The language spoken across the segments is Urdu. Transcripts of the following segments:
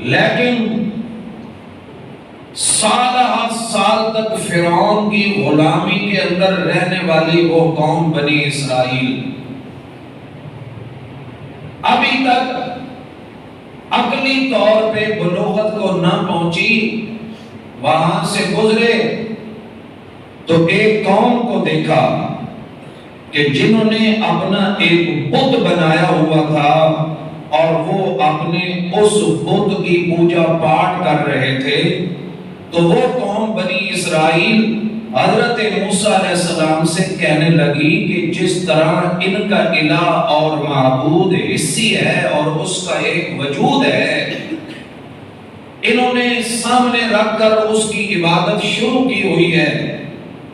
لیکن سالہ سال تک فرعون کی غلامی کے اندر رہنے والی وہ قوم بنی اسرائیل ابھی تک عقلی طور پہ بلوغت کو نہ پہنچی. وہاں سے گزرے تو ایک قوم کو دیکھا کہ جنہوں نے اپنا ایک بت بنایا ہوا تھا اور وہ اپنے اس بت کی پوجا پاٹ کر رہے تھے. تو وہ قوم بنی اسرائیل حضرت موسیٰ علیہ السلام سے کہنے لگی کہ جس طرح ان کا الہ اور معبود حصی ہے اور اس کا ایک وجود ہے، انہوں نے سامنے رکھ کر اس کی عبادت شروع کی ہوئی ہے.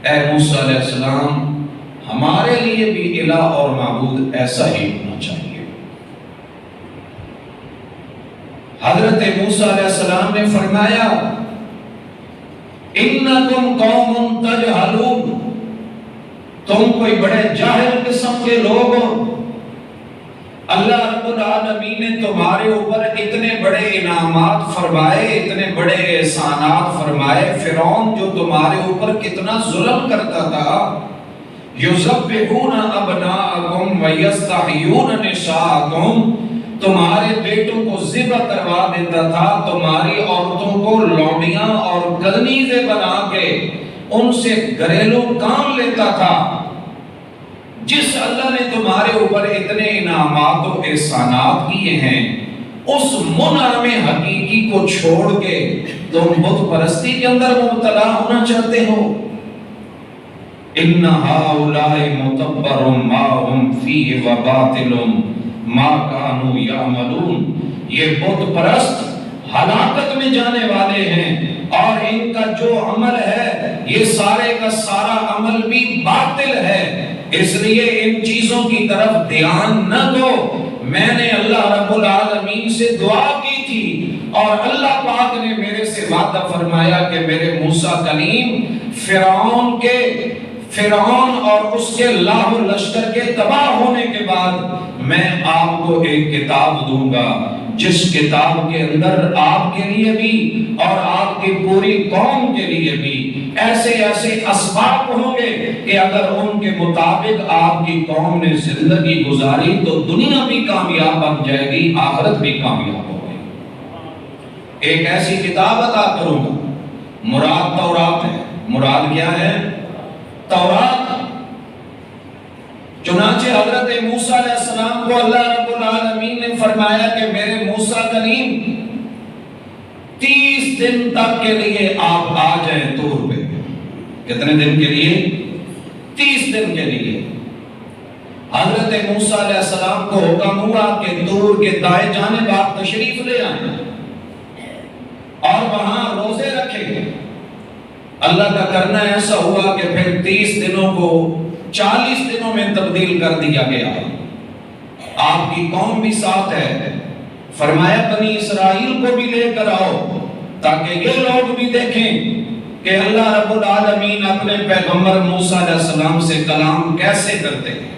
اے موسیٰ علیہ السلام، ہمارے لیے بھی الہ اور معبود ایسا ہی ہونا چاہیے. حضرت موسیٰ علیہ السلام نے فرمایا انکم قوم تجہلون، تم کوئی بڑے جاہل قسم کے لوگ ہو. اللہ رب العالمین نے تمہارے اوپر اتنے بڑے انعامات فرمائے، اتنے بڑے احسانات فرمائے. فرعون جو تمہارے اوپر کتنا ظلم کرتا تھا، یذبحون ابناءکم ویستحیون نساءکم، تمہارے بیٹوں کو ذبح کروا دیتا تھا، تمہاری عورتوں کو لونڈیاں اور گدنیزیں بنا کے ان سے گھریلو کام لیتا تھا. جس اللہ نے تمہارے اوپر اتنے انعامات و احسانات کیے ہیں، اس منعم حقیقی کو چھوڑ کے تم بت پرستی کے اندر مبتلا ہونا چاہتے ہو. ان ہؤلاء متبر ما هم فیہ وباطل ما کانوا یعملون، یہ بت پرست ہلاکت میں جانے والے ہیں اور ان کا جو عمل ہے یہ سارے کا سارا عمل بھی باطل ہے. اس لیے ان چیزوں کی طرف دھیان نہ دو. میں نے اللہ رب العالمین سے دعا کی تھی اور اللہ پاک نے میرے سے وعدہ فرمایا کہ میرے موسیٰ کلیم فرعون اور اس کے لاہ و لشکر کے تباہ ہونے کے بعد میں آپ کو ایک کتاب دوں گا، جس کتاب کے اندر آپ کے لیے بھی اور آپ کی پوری قوم کے لیے بھی ایسے ایسے اسباب ہوں گے کہ اگر ان کے مطابق آپ کی قوم نے زندگی گزاری تو دنیا بھی کامیاب بن جائے گی، آخرت بھی کامیاب ہوگی. ایک ایسی کتاب عطا کروں گا. مراد تورات ہے. مراد کیا ہے؟ تورات. چنانچہ حضرت موسیٰ علیہ السلام کو اللہ رب العالمین نے فرمایا کہ میرے موسیٰ کلیم 30 دن تک کے لیے آپ آ جائیں طور پہ. کتنے دن کے لیے؟ 30 دن کے لیے. حضرت موسیٰ علیہ السلام کو حکم ہوا کہ طور کے دائیں جانب آپ تشریف لے آئیں اور وہاں روزے رکھیں. اللہ کا کرنا ایسا ہوا کہ پھر 30 دنوں کو 40 دنوں میں تبدیل کر دیا گیا. آپ کی قوم بھی ساتھ ہے. فرمایا بنی اسرائیل کو بھی لے کر آؤ تاکہ یہ لوگ بھی دیکھیں کہ اللہ رب العالمین اپنے پیغمبر موسیٰ علیہ السلام سے کلام کیسے کرتے ہیں.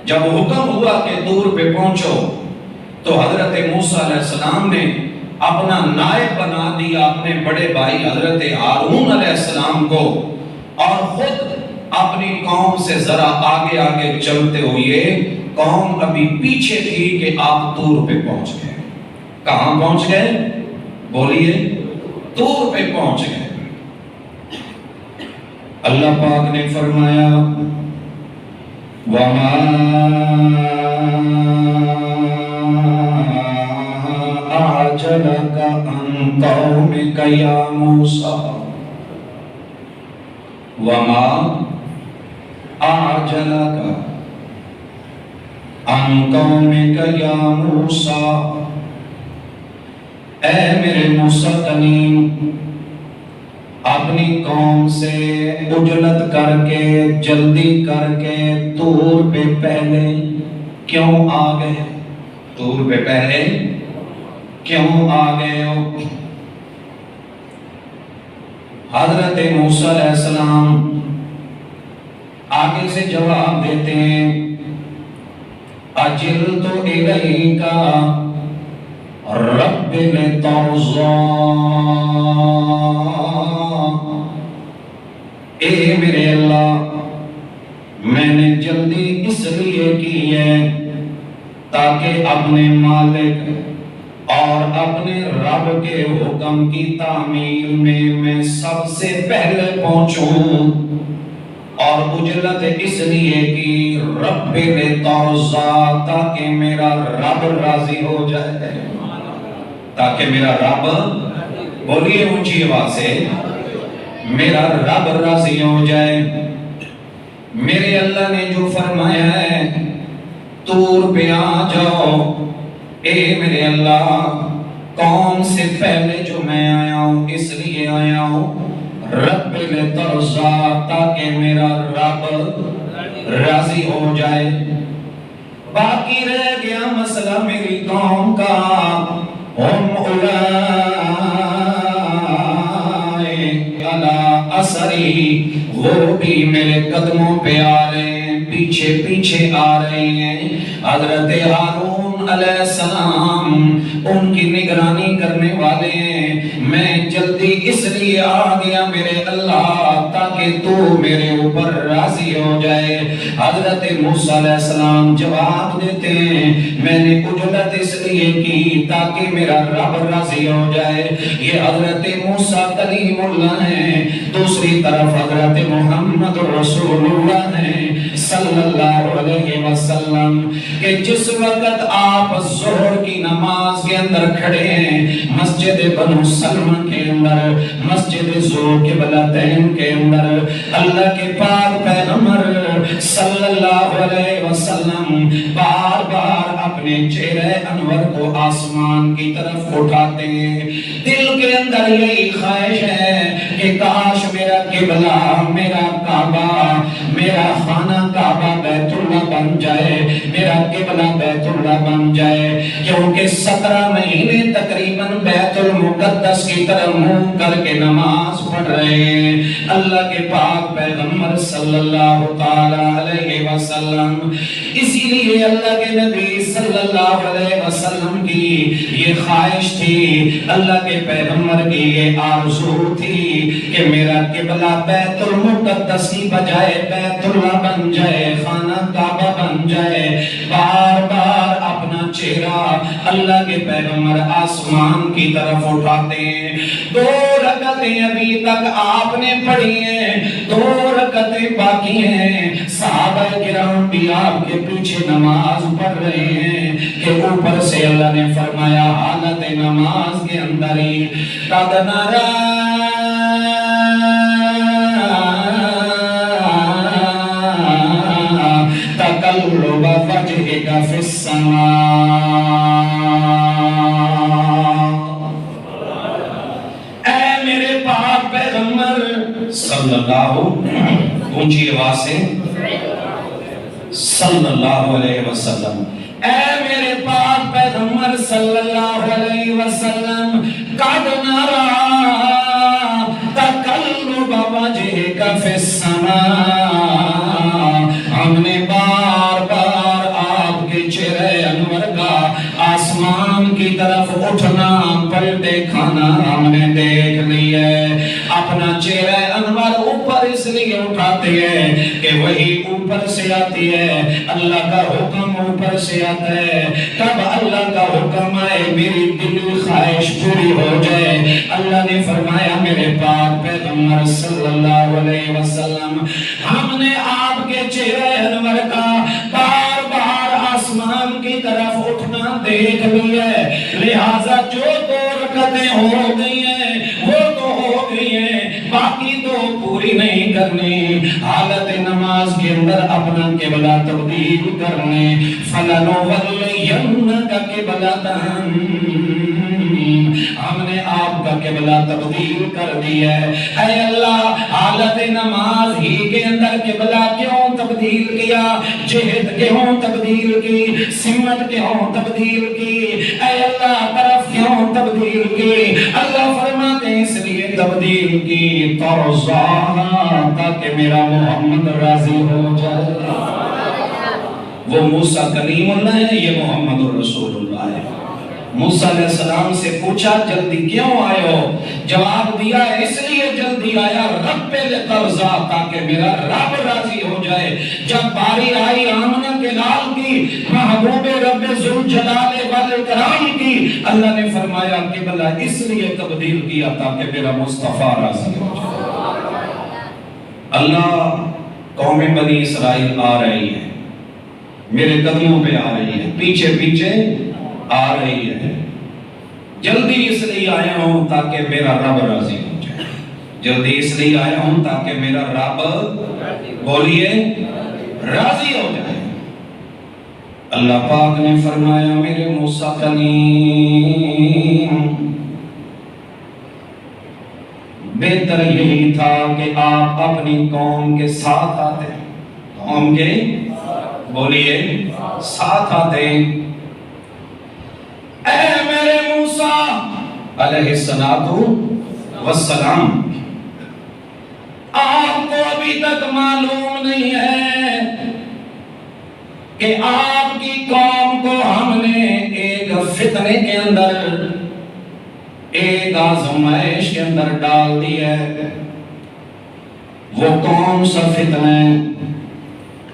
جب حکم ہوا کہ طور پہ پہنچو تو حضرت موسیٰ علیہ السلام نے اپنا نائب بنا دیا اپنے بڑے بھائی حضرت ہارون علیہ السلام کو اور خود اپنی قوم سے ذرا آگے آگے چلتے ہوئے. قوم ابھی پیچھے تھی کہ آپ طور پہ پہنچ گئے. کہاں پہنچ گئے؟ بولیے. طور پہ پہنچ گئے. اللہ پاک نے فرمایا وَمَا أَعْجَلَكَ عَنْ قَوْمِكَ يَا مُوسَىٰ وَمَا أَعْجَلَكَ عَنْ قَوْمِكَ يَا مُوسَىٰ، اے میرے موسیٰ کلیم اپنی قوم سے عجلت کر کے جلدی کر کے طور پہ پہلے کیوں آ گئے؟ طور پہ پہلے کیوں آ گئے ہو؟ حضرت موسیٰ علیہ السلام آگے سے جواب دیتے ہیں اجلت الیک رب لترضى، اے میرے اللہ میں نے جلدی اس لیے کی ہے تاکہ اپنے مالک اور اپنے رب کے حکم کی تعمیل میں سب سے پہلے پہنچوں، اور اجلت اس لیے کی رب لترضى تاکہ میرا رب راضی ہو جائے، تاکہ میرا رب، بولیے اونچی آواز سے، میرا رب راضی ہو جائے۔ میرے اللہ نے جو فرمایا ہے طور پہ آ جاؤ، اے میرے اللہ قوم سے پہلے جو میں آیا ہوں اس لیے آیا ہوں رب لترضى تاکہ میرا رب راضی ہو جائے۔ باقی رہ گیا مسئلہ میری قوم کا، ہم اثری، وہ بھی میرے قدموں پہ آ رہے ہیں، پیچھے پیچھے آ رہے ہیں۔ حضرت ہارون علیہ السلام ان کی نگرانی کرنے والے ہیں۔ میں جلدی اس لیے آ گیا میرے اللہ تاکہ تو میرے اوپر راضی ہو جائے۔ حضرت موسیٰ علیہ السلام جواب دیتے ہیں میں نے اجلت اس لیے کی تاکہ میرا رب راضی ہو جائے۔ یہ حضرت موسیٰ کلیم اللہ ہیں، دوسری طرف حضرت محمد رسول اللہ ہیں صلی اللہ علیہ وسلم، کہ جس وقت آپ ظہر کی نماز کے اندر کھڑے ہیں مسجد بنو سلمہ کے اندر، مسجد ذو قبلتین کے اندر، اللہ کے پاک پیغمبر صلی اللہ علیہ وسلم بار بار اپنے چہرے انور کو آسمان کی طرف اٹھاتے ہیں۔ دل کے اندر یہی خواہش ہے کہ کاش میرا قبلہ، میرا کعبہ، میرا خانہ کعبہ بیت اللہ بن جائے، میرا قبلہ بیت اللہ بن جائے، کیونکہ 17 مہینے تقریباً بیت المقدس کی طرف منہ کر کے نماز پڑھ رہے ہیں اللہ کے پاک پیغمبر صلی اللہ تعالی علیہ وسلم۔ اسی لیے اللہ کے نبی صلی اللہ علیہ وسلم کی یہ خواہش تھی، اللہ کے پیغمبر کی یہ آرزو تھی کہ میرا قبلہ بیت المقدس کی بجائے بیت اللہ بن جائے، خانہ کعبہ بن جائے۔ بار بار اپنا چہرہ اللہ کے پیغمبر آسمان کی طرف اٹھاتے ہیں۔ 2 رکعتیں ابھی تک آپ نے پڑھی ہیں، 2 رکعتیں باقی ہیں، صحابہ کرام بھی آپ کے پیچھے نماز پڑھ رہے ہیں کہ اوپر سے اللہ نے فرمایا حالت نماز کے اندر ہی قد نرى تقلب وجهك في السماء، اے میرے پاک پیغمبر صلی اللہ، اونچی آواز سے، صلی اللہ علیہ وسلم، اے میرے پاک پیغمبر صلی اللہ علیہ وسلم، قد نرى تقلب وجهك في السماء، ہم نے بار بار آپ کے چہرے انور کا آسمان کی طرف اٹھنا پلٹے کھانا ہم نے دیکھ لیا ہے۔ اپنا چہرہ انور اوپر اس لیے اٹھاتے ہیں کہ وہی اوپر سے آتی ہے، اللہ کا حکم اوپر سے آتا ہے۔ کب اللہ کا حکم آئے میری دلی خواہش پوری ہو جائے۔ اللہ نے فرمایا میرے پاک پیغمبر صلی اللہ علیہ وسلم، ہم نے آپ کے چہرہ انور کا بار بار آسمان کی طرف اٹھنا دیکھ لیا ہے، لہٰذا جو 2 رکعتیں ہو گئی ہیں وہ تو ہو گئی ہیں، باقی تو پوری نہیں کرنی۔ حالت نماز کے اندر اپنا قبلہ تبدیل کرنے، فَلَنُوَلِّيَنَّكَ قِبْلَةً، ہم نے آپ کا قبلہ تبدیل کر دیا ہے۔ اے اللہ حالت نماز ہی کے اندر قبلہ کیوں تبدیل کیا، جہت کیوں تبدیل کی، سمت کیوں تبدیل کی، اے اللہ طرف کیوں تبدیل کی؟ اللہ فرماتے ہیں اس لیے تبدیل کی ترضاها تاکہ میرا محمد راضی ہو جائے۔ وہ موسیٰ کلیم اللہ ہے، یہ محمد رسول اللہ ہے۔ موسیٰ علیہ السلام سے پوچھا جلدی کیوں آئے ہو؟ جواب دیا اس لیے جلدی آیا رب لقرضا تاکہ میرا رب راضی ہو جائے۔ جب باری آئی آمنہ کے لال کی، محبوب رب ذوالجلال والاکرام کی، اللہ نے فرمایا قبلہ اس لیے تبدیل کیا تاکہ میرا مصطفیٰ راضی ہو جائے۔ اللہ قوم بنی اسرائیل آ رہی ہے، میرے قدموں پہ آ رہی ہے، پیچھے پیچھے آ رہی ہے، جلدی اس لیے آیا ہوں تاکہ میرا رب راضی ہو جائے، جلدی اس لیے آیا ہوں تاکہ میرا رب بولیے راضی ہو جائے۔ اللہ پاک نے فرمایا میرے موسیٰ کلیم، بہتر یہی تھا کہ آپ اپنی قوم کے ساتھ آتے، قوم کے بولیے ساتھ آتے۔ اے میرے موسیٰ علیہ السلام، آپ کو ابھی تک معلوم نہیں ہے کہ آپ کی قوم کو ہم نے ایک فتنے کے اندر، ایک آزمائش کے اندر ڈال دیا ہے۔ وہ کون سا فتنہ ہے،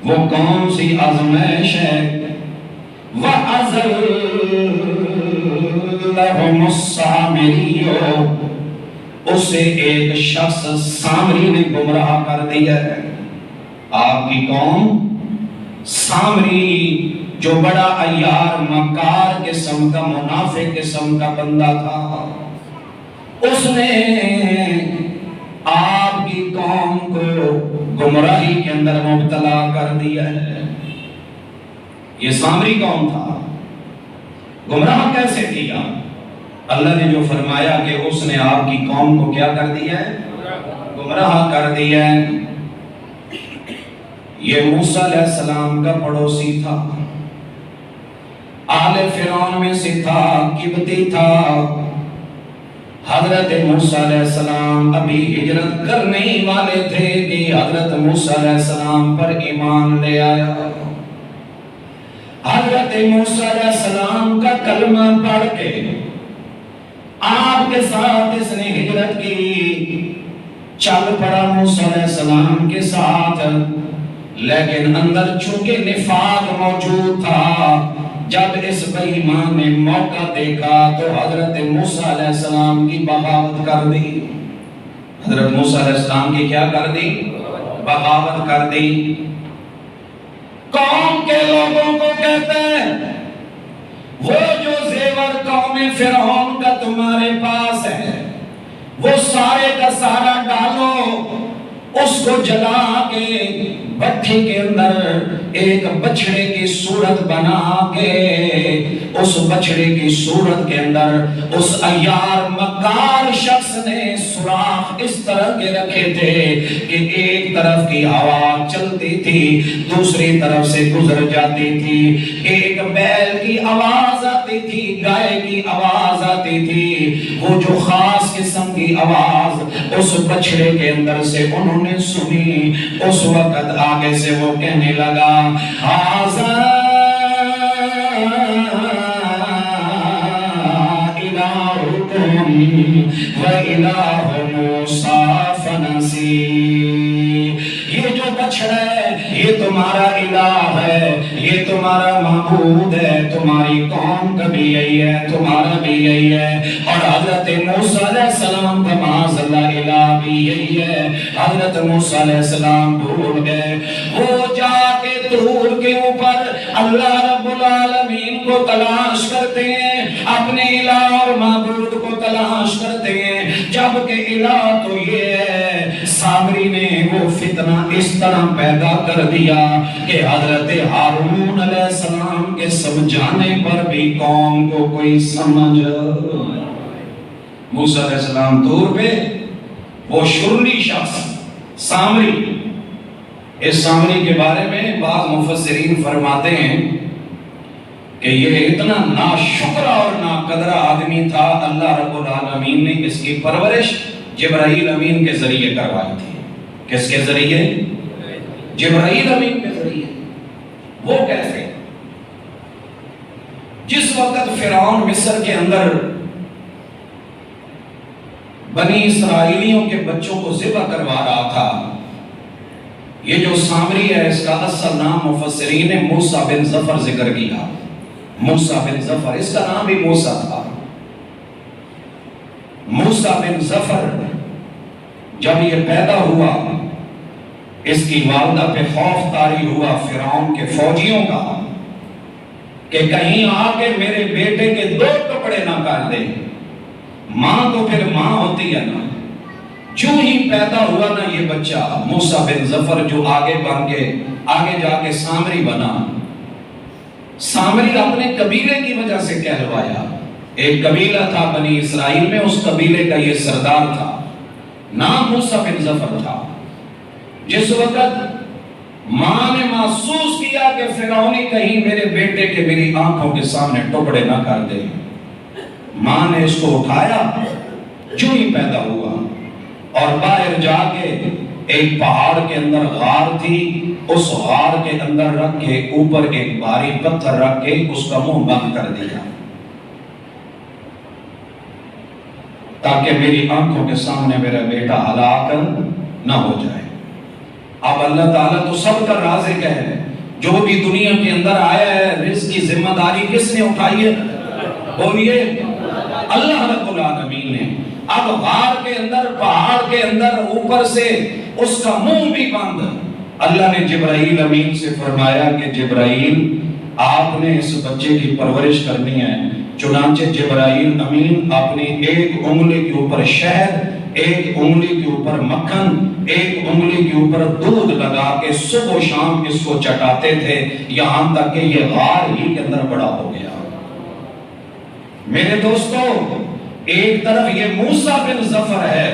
وہ کون سی آزمائش ہے؟ وَأَزَلَّهُمُ السَّامِرِيُّ، اسے ایک شخص سامری نے گمراہ کر دیا ہے۔ آپ کی قوم سامری جو بڑا عیار مکار قسم کا منافق قسم کا بندہ تھا، اس نے آپ کی قوم کو گمراہی کے اندر مبتلا کر دیا ہے۔ یہ سامری قوم تھا، گمراہ کیسے کیا؟ اللہ نے جو فرمایا کہ اس نے آپ کی قوم کو کیا کر دیا ہے؟ گمراہ کر دیا ہے۔ یہ موسیٰ علیہ السلام کا پڑوسی تھا، آل فرعون میں سے تھا، قبطی تھا۔ حضرت موسیٰ علیہ السلام ابھی ہجرت کرنے والے تھے کہ حضرت موسیٰ علیہ السلام پر ایمان لے آیا۔ حضرت موسیٰ علیہ السلام کا کلمہ پڑھ کے آپ کے ساتھ اس نے ہجرت کی، چل پڑا موسیٰ علیہ السلام کے ساتھ، لیکن اندر چونکہ نفاق موجود تھا، جب اس بے ایمان نے موقع دیکھا تو حضرت موسیٰ علیہ السلام کی بغاوت کر دی۔ حضرت موسیٰ علیہ السلام کی کیا کر دی؟ بغاوت کر دی۔ قوم کے لوگوں کو کہتے ہیں وہ جو زیور قوم فرعون کا تمہارے پاس ہے وہ سارے کا سارا ڈالو، اس کو جلا کے بھٹی کے اندر ایک بچڑے کی صورت بنا کے اس بچڑے کی صورت کے اندر اس عیار مکار شخص نے سوراخ اس طرح کے رکھے تھے کہ ایک طرف کی ہوا چلتی تھی دوسری طرف سے گزر جاتی تھی، ایک بیل کی آواز آتی تھی، گائے کی آواز آتی تھی، وہ جو خاص قسم کی آواز اس بچڑے کے اندر سے انہوں نے سنی، اس وقت آگے سے وہ کہنے لگا آزا الہکم و الہ موسیٰ فنسی، یہ جو بچڑا ہے یہ تمہارا الہ ہے، یہ تمہارا معبود ہے، تمہاری قوم کا بھی یہی ہے، تمہارا بھی یہی ہے، اور حضرت موسیٰ علیہ السلام کا معاذ اللہ الہ بھی یہی ہے۔ حضرت موسیٰ علیہ السلام بھول گئے، وہ جا کے طور کے اوپر اللہ رب العالمین کو تلاش کرتے ہیں، اپنے الہ اور معبود کو تلاش کرتے ہیں، جبکہ الہ تو یہ ہے۔ سامری نے وہ فتنہ اس طرح پیدا کر دیا کہ حضرت ہارون علیہ السلام کے سمجھانے پر بھی قوم کو کوئی سمجھ۔ موسیٰ علیہ السلام طور پہ وہ شرلی شخص سامری، اس سامری کے بارے میں بعض مفسرین فرماتے ہیں کہ یہ اتنا ناشکر اور ناقدر آدمی تھا، اللہ رب العالمین نے اس کی پرورش جبرائیل امین کے ذریعے کروائی تھی۔ کس کے ذریعے؟ جبرائیل امین کے ذریعے۔ وہ کیسے؟ جس وقت فرعون مصر کے اندر بنی اسرائیلیوں کے بچوں کو ذبح کروا رہا تھا، یہ جو سامری ہے اس کا اصل نام مفسرین نے موسیٰ بن ظفر ذکر کیا۔ موسیٰ بن ظفر، اس کا نام بھی موسیٰ تھا۔ موسیٰ بن ظفر جب یہ پیدا ہوا، اس کی والدہ پہ خوف طاری ہوا فرعون کے فوجیوں کا کہ کہیں آ کے میرے بیٹے کے 2 ٹکڑے نہ کر دے۔ ماں تو پھر ماں ہوتی ہے نا۔ جو ہی پیدا ہوا نا یہ بچہ موسیٰ بن ظفر، جو آگے بن کے آگے جا کے سامری بنا۔ سامری اپنے قبیلے کی وجہ سے کہلوایا، ایک قبیلہ تھا بنی اسرائیل میں، اس قبیلے کا یہ سردار تھا، نام موسیٰ بن ظفر تھا۔ جس وقت ماں نے محسوس کیا کہ فرعونی کہیں میرے بیٹے کے میری آنکھوں کے سامنے ٹکڑے نہ کر دے، ماں نے اس کو اٹھایا جو ہی پیدا ہوا اور باہر جا کے ایک پہاڑ کے اندر غار تھی، اس غار کے اندر رکھ کے اوپر ایک بھاری پتھر رکھ کے اس کا منہ بند کر دیا تاکہ میری آنکھوں کے سامنے میرا بیٹا ہلاک نہ ہو جائے۔ اب اللہ تعالیٰ تو سب کا رازق ہے، جو بھی دنیا کے اندر آیا ہے رزق کی ذمہ داری کس نے اٹھائی ہے؟ بولیے اللہ رب العالمین نے۔ اب غار کے اندر پہاڑ کے اندر اوپر سے اس کا منہ بھی بند، اللہ نے جبرائیل امین سے فرمایا کہ جبرائیل آپ نے اس بچے کی پرورش کرنی ہے۔ چنانچہ جبرائیل امین اپنی ایک انگلی کے اوپر شہد، ایک انگلی کے اوپر مکھن، ایک انگلی کے اوپر دودھ لگا کے صبح و شام اس کو چٹاتے تھے، یہاں تک کہ یہ غار ہی کے اندر بڑا ہو گیا۔ میرے دوستو، ایک طرف یہ موسیٰ بن ظفر ہے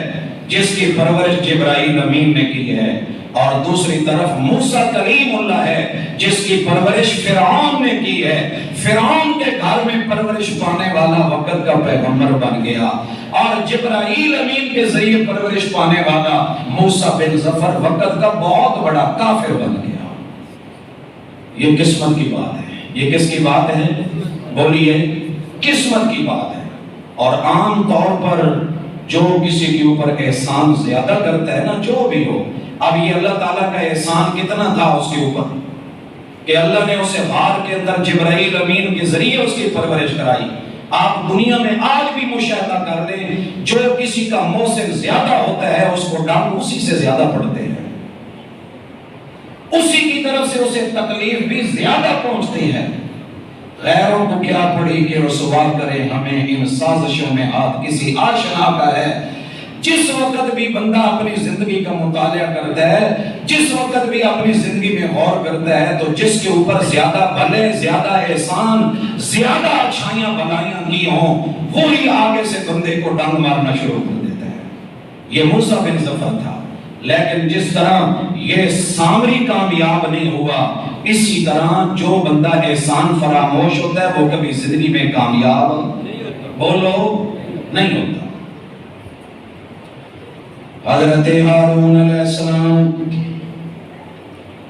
جس کی پرورش جبرائیل امین نے کی ہے، اور دوسری طرف موسیٰ کلیم اللہ ہے جس کی پرورش فرعون نے کی ہے۔ فرعون کے گھر میں پرورش پانے والا وقت کا پیغمبر بن گیا، اور جبرائیل امین کے ذریعے پرورش پانے والا موسیٰ بن ظفر وقت کا بہت بڑا کافر بن گیا۔ یہ قسمت کی بات ہے۔ یہ کس کی بات ہے؟ بولیے، قسمت کی بات ہے۔ اور عام طور پر جو کسی کے اوپر احسان زیادہ کرتا ہے نا، جو بھی ہو، اب یہ اللہ تعالیٰ کا احسان کتنا تھا اس کے اوپر کہ اللہ نے اسے غار کے اندر جبرائیل امین کے ذریعے اس کی پرورش کرائی۔ آپ دنیا میں آج بھی مشاہدہ کر لیں، جو کسی کا محسن زیادہ ہوتا ہے اس کو ڈانٹ اسی سے زیادہ پڑتے ہیں، اسی کی طرف سے اسے تکلیف بھی زیادہ پہنچتی ہے۔ غیروں کو کیا پڑی کہ رسوا کرے ہمیں، ان سازشوں میں ہاتھ کسی آشنا کا ہے۔ جس وقت بھی بندہ اپنی زندگی کا مطالعہ کرتا ہے، جس وقت بھی اپنی زندگی میں غور کرتا ہے، تو جس کے اوپر زیادہ بھلے، زیادہ احسان، زیادہ اچھائیاں بلائیاں کی ہوں، وہی آگے سے بندے کو ڈنگ مارنا شروع کر دیتا ہے۔ یہ موسیٰ بن ظفر تھا۔ لیکن جس طرح یہ سامری کامیاب نہیں ہوا، اسی طرح جو بندہ احسان فراموش ہوتا ہے وہ کبھی زندگی میں کامیاب بولو نہیں ہوتا۔ حضرت ہارون علیہ السلام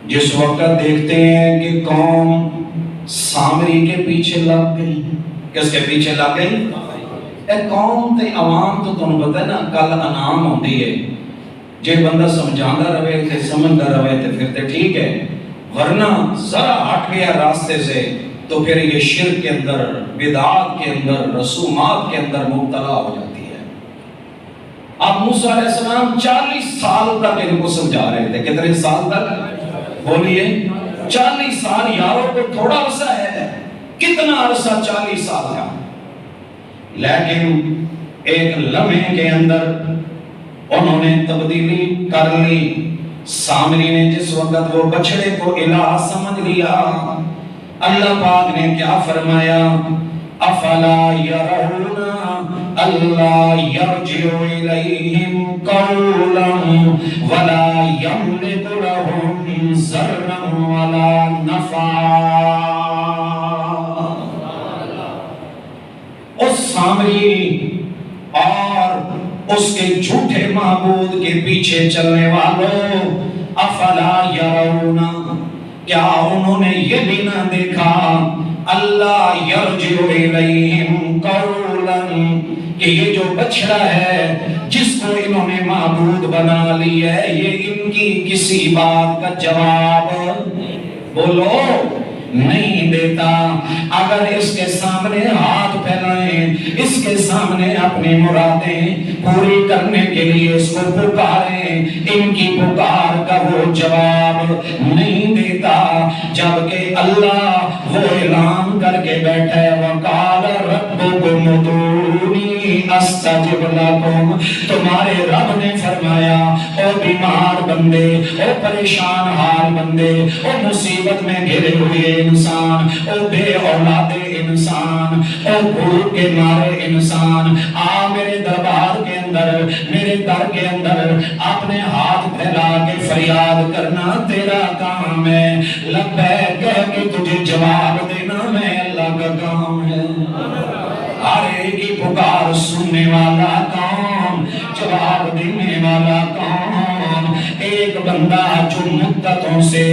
جس وقت دیکھتے ہیں کہ قوم سامری کے پیچھے لگ گئی، کس کے پیچھے لگ گئی؟ اے قوم تے عوام تو تمہیں پتہ ہے نا، کل انعام ہوتی ہے، جے بندہ سمجھانا رہے تے سمجھنا رہے تے پھر تے ٹھیک ہے، ورنہ ذرا ہٹ گیا راستے سے تو پھر یہ شرک کے اندر، بدعات کے اندر، رسومات کے اندر مبتلا ہو جاتی ہے۔ اب موسیٰ علیہ السلام 40 سال تک ان کو سمجھا رہے تھے۔ کتنے سال تک؟ بولیے 40 سال۔ یاروں کو تھوڑا عرصہ ہے، کتنا عرصہ 40 سال کا؟ لیکن ایک لمحے کے اندر انہوں نے تبدیلی کر لی۔ سامری نے جس وقت وہ بچڑے کو الہ سمجھ لیا، اللہ پاک نے کیا فرمایا؟ افلا يرون اللہ یرجع الیہم قولا ولا یملک لهم ضرا ولا نفعا۔ اس سامری اور اس کے جھوٹے معبود کے پیچھے چلنے والوں، افلا یرون، کیا انہوں نے یہ بھی نہ دیکھا اللہ یرجع الیہم قولا، کہ یہ جو بچڑا ہے جس کو انہوں نے معبود بنا لی ہے، یہ ان کی کسی بات کا جواب بولو نہیں دیتا۔ اگر اس کے سامنے ہاتھ پھیلائیں، اس کے سامنے اپنی مرادیں پوری کرنے کے لیے اس کو پکاریں، ان کی پکار کا وہ جواب نہیں دیتا۔ جبکہ اللہ وہ اعلان کر کے بیٹھے، وَقَالَ رَبُّكُمُ ادْعُونِي أَسْتَجِبْ لَكُمْ، تمہارے رب نے فرمایا او بیمار بندے، او پریشان حال بندے، او مصیبت میں گھرے ہوئے انسان، او بے اولاد انسان، او بھوک کے مارے انسان، آ میرے دربار کے اندر، میرے در کے اندر اپنے ہاتھ پھیلا کے فریاد کرنا تیرا کام ہے، لبیک کہہ کے تجھے جواب دینا میں اللہ کا کام ہے۔ ہر ایک کی پکار سننے والا کون، جواب دینے والا کون؟ ایک بندہ جو مدتوں سے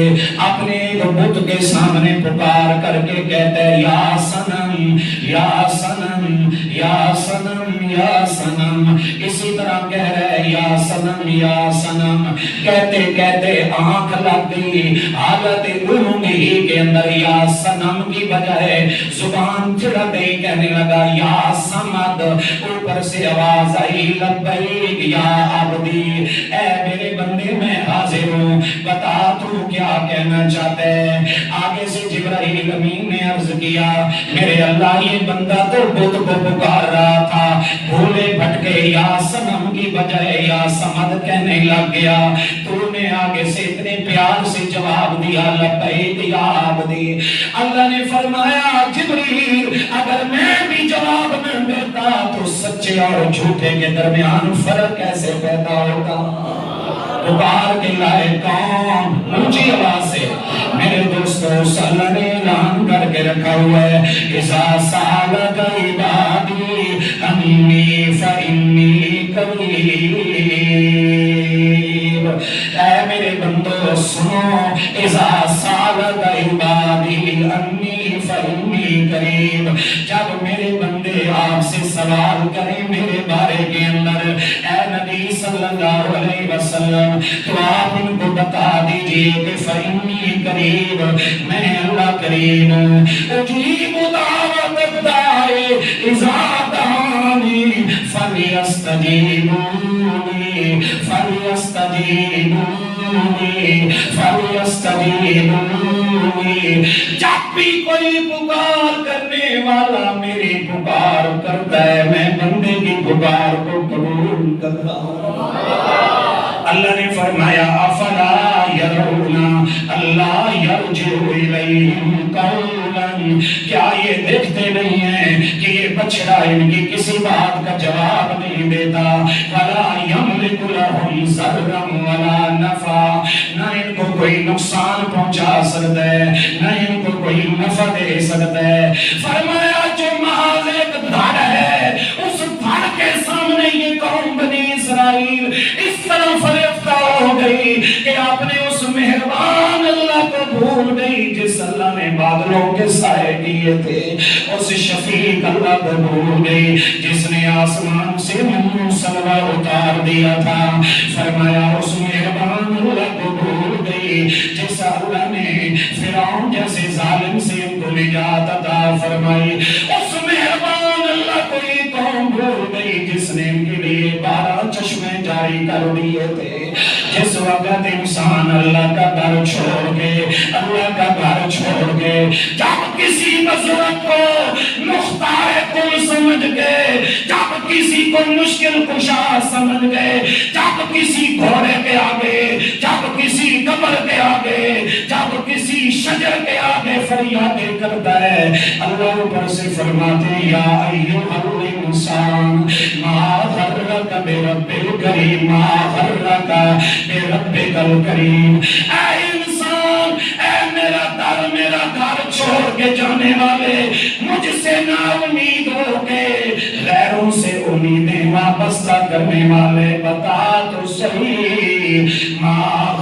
اپنے ایک بت کے سامنے پکار کر کے کہتے ہیں یا صنم یا صنم یا صنم یا صنم، اسی طرح کہہ رہے یا صنم یا صنم، کہتے کہتے آنکھ لگ گئی، حالت گنگی کے اندر یا صنم کی بجائے زبان چڑھ گئی، کہنے لگا یا صمد، اوپر سے آواز آئی لبیک یا عبدی، اے میرے بندے میں حاضر ہوں، بتا تو کیا کہنا چاہتے ہیں؟ آگے سے جبرائیل امین نے عرض کیا میرے اللہ یہ بندہ تو بت کو پکار رہا تھا، بھولے بھٹکے یا صنم کی بجائے یا صمد کہنے لگ گیا، تو نے آگے سے اتنے پیار سے جواب دیا لبیک یا عبدی۔ اللہ نے فرمایا جبریل اگر میں بھی جواب نہ دیتا تو سچے اور جھوٹے کے درمیان فرق کیسے پیدا ہوگا؟ پکار کے لائے کون؟ اونچی آواز سے میرے دوستو اللہ نے اعلان کر کے رکھا ہوا ہے اذا سالک عبادی انی فانی قریب، اے میرے بندو سنو، اذا سالک عبادی انی فانی قریب، جب میرے بندے آپ سے سوال کریں میرے بارے کے اندر اے نبی صلی اللہ علیہ وسلم، تو آپ ان کو بتا دیجئے کہ فإنی قریب، میں اللہ قریب ہوں، اجیب دعوت الداعی اذا دعانی فلیستجیبونی فلیستجیبونی، جب بھی کوئی پکار کرنے والا میری پکار کرتا ہے میں بندے کی پکار کو قبول کرتا ہوں۔ اللہ نے فرمایا افلا یرون اللہ یرجع الیہم قولا، کیا یہ دیکھتے نہیں ہیں کہ یہ بچڑا ان کی کسی بات کا جواب نہیں دیتا، ولا یملک لہم ضرا ولا نفع، نہ ان کو کوئی نقصان پہنچا سکتا ہے نہ ان کو کوئی نفع دے سکتا ہے۔ فرمایا جو محض ایک دھڑ ہے اس دھڑ کے سامنے یہ قوم بنی اسرائیل اس طرح فریفتہ ہو گئی کہ آپ نے اس مہربان اللہ کو بھول گئی جس اللہ نے بادلوں کے سائے دیے تھے، اس شفیق اللہ کو بھول گئی جس نے آسمان سے من و سلوہ اتار دیا تھا۔ فرمایا اس مہربان اللہ کو بھول گئی جس اللہ نے فرعون جیسے ظالم سے ان کو نجات عطا فرمائی، اس مہربان اللہ کو یہ قوم بھول گئی جس نے ان کے لیے 12 چشمے جاری کر دیے تھے۔ جس وقت انسان اللہ کا گھر چھوڑ کے اللہ کا گھر چھوڑ کے جب کسی بزرگ کو مختار کل سمجھ گئے، جب کسی کو مشکل کشا سمجھ گئے، جب کسی گھوڑے کے آگے، جب کسی قبر کے آگے، جب کسی شجر کے آگے فریادیں کرتا ہے، اللہ اوپر سے فرماتے ہیں یا ایھا الانسان ما غرک برب الکریم، ما غرک بربک الکریم، اے انسان، اے میرا در میرا گھر چھوڑ کے جانے والے، مجھ سے نا امید ہو کے غیروں سے امیدیں وابستہ کرنے والے، بتا تو صحیح ما